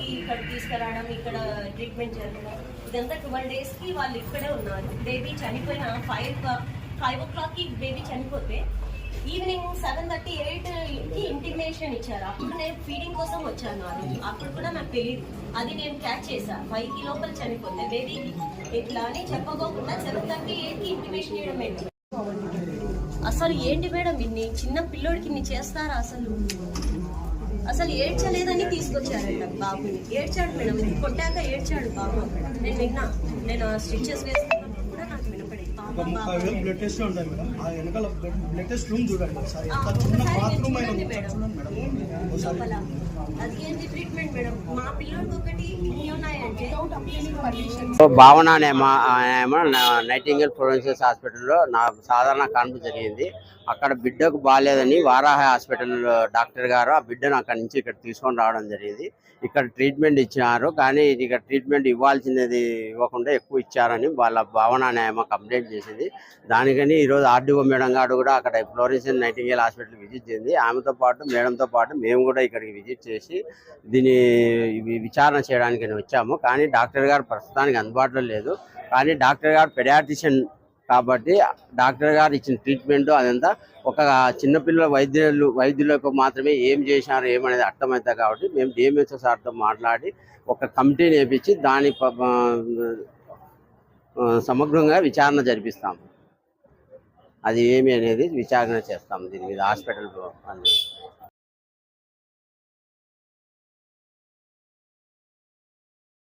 ఇక్కడ తీసుకురావడం, ఇక్కడ ట్రీట్మెంట్ జరగడం, ఇదంతా 12 days కి వాళ్ళు ఇక్కడే ఉన్నారు. బేబీ చనిపోయిన 5 o'clock బేబీ చనిపోతే ఈవినింగ్ 7:30, 8కి ఇంటిమేషన్ ఇచ్చారు. అప్పుడు నేను ఫీడింగ్ కోసం వచ్చాను. ఆ రోజు అప్పుడు కూడా నాకు తెలియదు. అది నేను క్యాచ్ చేశాను. 5కి లోపల చనిపోతే బేబీకి ఇట్లా అని చెప్పకోకుండా 7:30, 8కి ఇంటిమేషన్ ఇవ్వడం ఏంటి? అసలు ఏంటి మేడం, ఇన్ని చిన్న పిల్లోడికి ఇన్ని చేస్తారా? అసలు ఏడ్చలేదని తీసుకొచ్చారంట బాబుని. ఏడ్చాడు మేడం, కొట్టాక ఏడ్చాడు బాబు. నేను విన్నా, నేను స్టిచెస్ వేసుకున్నప్పుడు కూడా నాకు వినపడేది. బ్లడ్ టెస్ట్ ఉంటాయి మేడం. ఆ వెనకాల బ్లడ్ టెస్ట్ రూమ్ చూడండి ఒకసారి. చిన్న బాత్రూమ్ అయినా లోపల అది ఏంటి ట్రీట్మెంట్ మేడం? మా పిల్లోడికి ఒకటి ఇన్ని ఉన్నాయంటే భావన ఏమో నైటింగేల్ ప్రొవిన్షియల్ హాస్పిటల్లో నా సాధారణ కాన్పు జరిగింది. అక్కడ బిడ్డకు బాగాలేదని వారాహ హాస్పిటల్ డాక్టర్ గారు ఆ బిడ్డను అక్కడి నుంచి ఇక్కడ తీసుకొని రావడం జరిగింది. ఇక్కడ ట్రీట్మెంట్ ఇచ్చినారు, కానీ ఇక్కడ ట్రీట్మెంట్ ఇవ్వాల్సినది ఇవ్వకుండా ఎక్కువ ఇచ్చారని వాళ్ళ భావన న్యాయమ కంప్లైంట్ చేసింది. దానికని ఈరోజు ఆర్డీఓ మేడం గారు కూడా అక్కడ ఫ్లోరెన్షియల్ నైటింగేల్ హాస్పిటల్ విజిట్ చేసింది. ఆమెతో పాటు మేడంతో పాటు మేము కూడా ఇక్కడికి విజిట్ చేసి దీన్ని విచారణ చేయడానికి వచ్చాము. కానీ డాక్టర్ గారు ప్రస్తుతానికి అందుబాటులో లేదు. కానీ డాక్టర్ గారు పెడియాట్రిషియన్ కాబట్టి డాక్టర్ గారు ఇచ్చిన ట్రీట్మెంట్ అదంతా ఒక చిన్నపిల్లల వైద్యులకు మాత్రమే ఏం చేశారు ఏమనేది అర్థమవుతుంది. కాబట్టి మేము డిఎంహెచ్ఓ సార్తో మాట్లాడి ఒక కమిటీని వేయించి దాని సమగ్రంగా విచారణ జరిపిస్తాము. అది ఏమి అనేది విచారణ చేస్తాము దీని మీద హాస్పిటల్